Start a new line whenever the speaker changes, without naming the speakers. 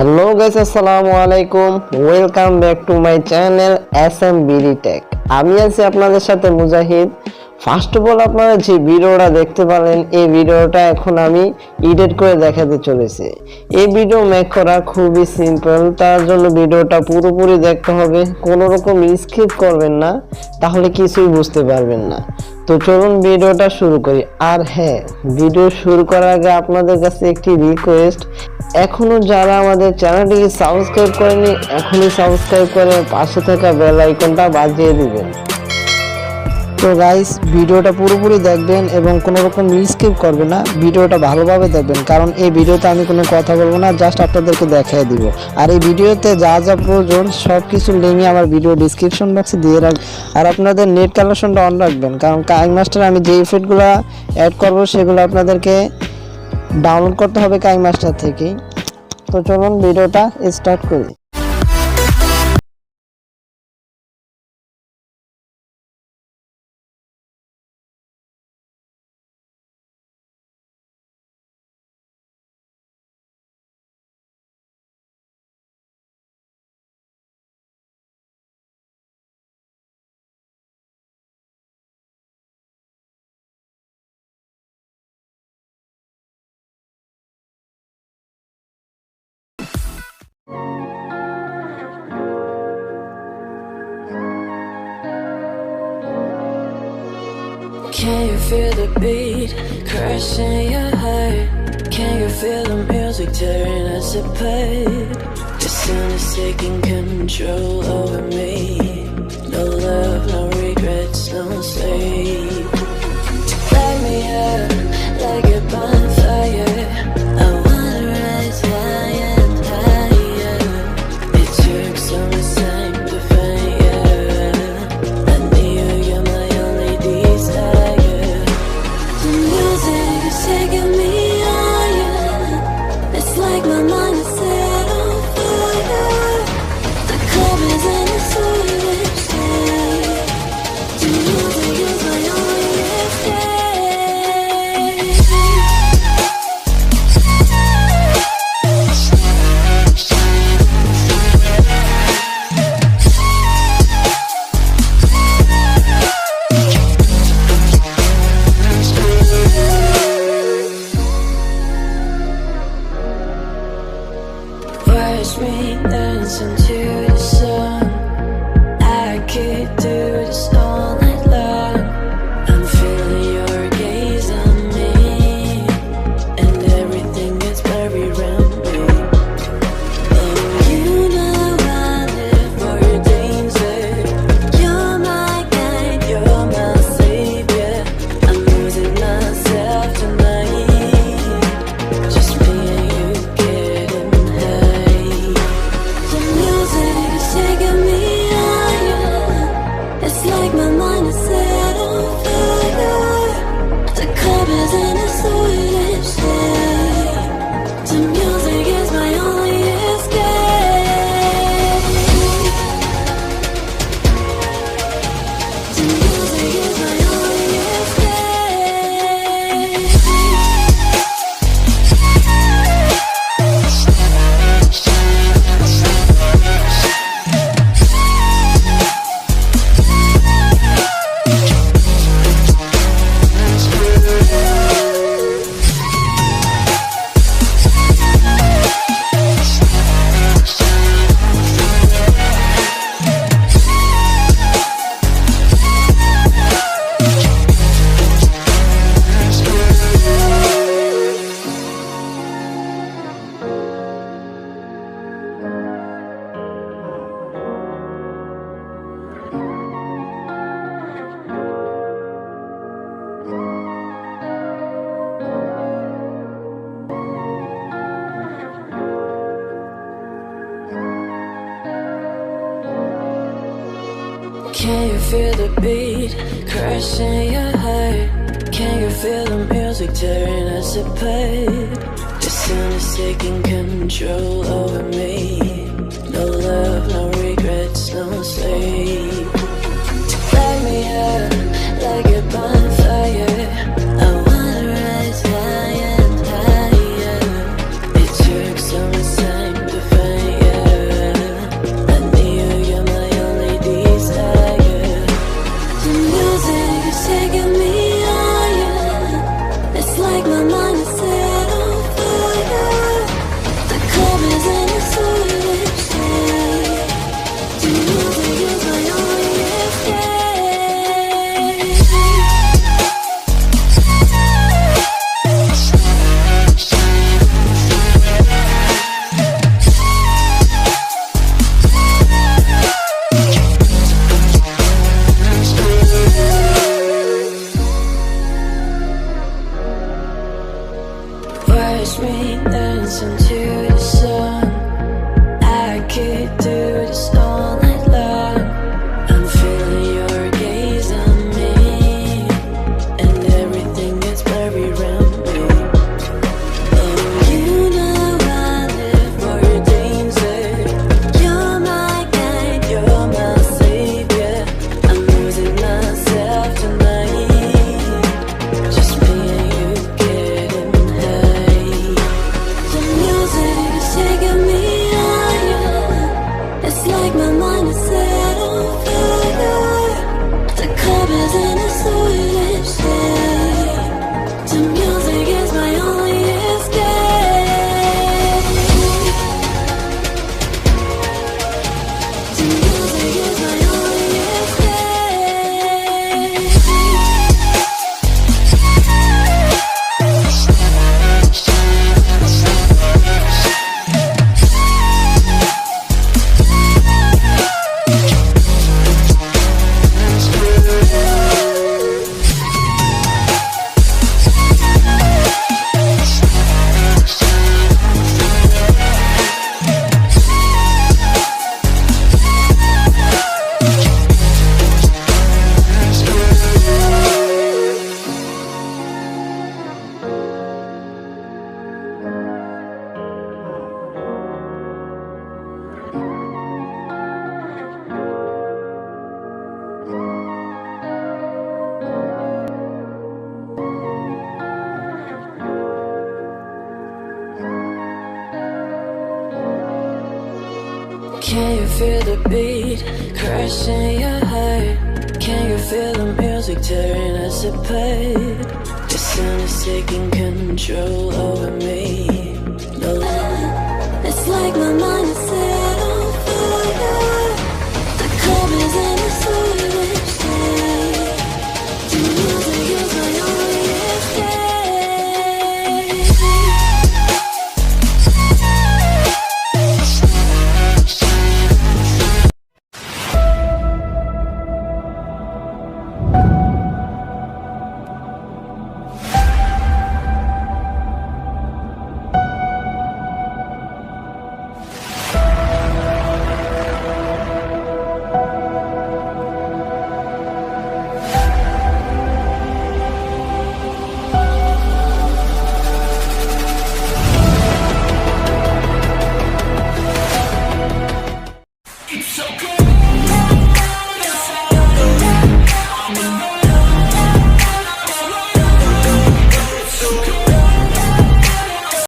Hello guys, আসসালামু আলাইকুম, welcome back to my channel BDTech। আমি আছি আপনাদের সাথে মুজাহিদ। ফার্স্ট অফ অল আপনারা যে ভিডিওটা দেখতে পারেন, এই ভিডিওটা এখন আমি এডিট করে দেখাতে চলেছি। এই ভিডিও মেক করা খুবই সিম্পল, তার জন্য ভিডিওটা পুরোপুরি দেখতে হবে, কোনো রকম স্কিপ করবেন না, তাহলে কিছুই বুঝতে পারবেন না। তো চলুন ভিডিওটা শুরু করি। আর হ্যাঁ, ভিডিও শুরু করার আগে আপনাদের কাছে একটি রিকোয়েস্ট, এখনো যারা আমাদের চ্যানেলটিকে সাবস্ক্রাইব করেনি, এখনই সাবস্ক্রাইব করে পাশে থাকা বেল আইকনটা বাজিয়ে দিবেন। তো গাইস, ভিডিওটা পুরোপুরি দেখবেন এবং কোনো রকম স্কিপ করবেন না, ভিডিওটা ভালোভাবে দেখবেন, কারণ এই ভিডিওতে আমি কোনো কথা বলবো না, জাস্ট আপনাদেরকে দেখিয়ে দিব। আর এই ভিডিওতে যা যা প্রয়োজন সব কিছু লিঙ্ক আমার ভিডিও ডিসক্রিপশন বক্সে দিয়ে রাখবেন। আর আপনাদের নেট কানেকশনটা অন রাখবেন, কারণ কিনেমাস্টার আমি যে ইফেক্টগুলো অ্যাড করবো সেগুলো আপনাদেরকে ডাউনলোড করতে হবে কিনেমাস্টার থেকেই। তো চলুন ভিডিওটা স্টার্ট করি।
Can you feel the beat crashing your heart? Can you feel the music tearing us apart? The sun is taking control over me. No love, no regrets, no sleep. Light me up like a bonfire. I wanna rise higher and higher. It took so much time to find you. I need you, you're my only desire. The music is taking me higher. It's like my mind is set on fire. The club is in a sweet state. The music is my only escape. Watch me dancing to the sun. I could do this all night long. I'm feeling your gaze on me, and everything gets blurry around me. Oh, you know I live for your danger. You're my guide, you're my savior. I'm losing myself tonight. Just me and you getting high. The music is taking me higher. It's like my mind is set on fire. The club is in a sweet state. The music is my only escape. The music is my only escape. Can you feel the beat crashing your heart? Can you feel the music tearing us apart? The sun is taking control over me. No love, no regrets, no sleep. Light me up like a bonfire. I wanna rise higher and higher. It took so much time to find Can you feel the beat crashing your heart? Can you feel the music tearing us apart? The sun is taking control over me. No, it's like my mind is set on fire. The colors and the sweetest shade. The music is my only escape.
It's so cold.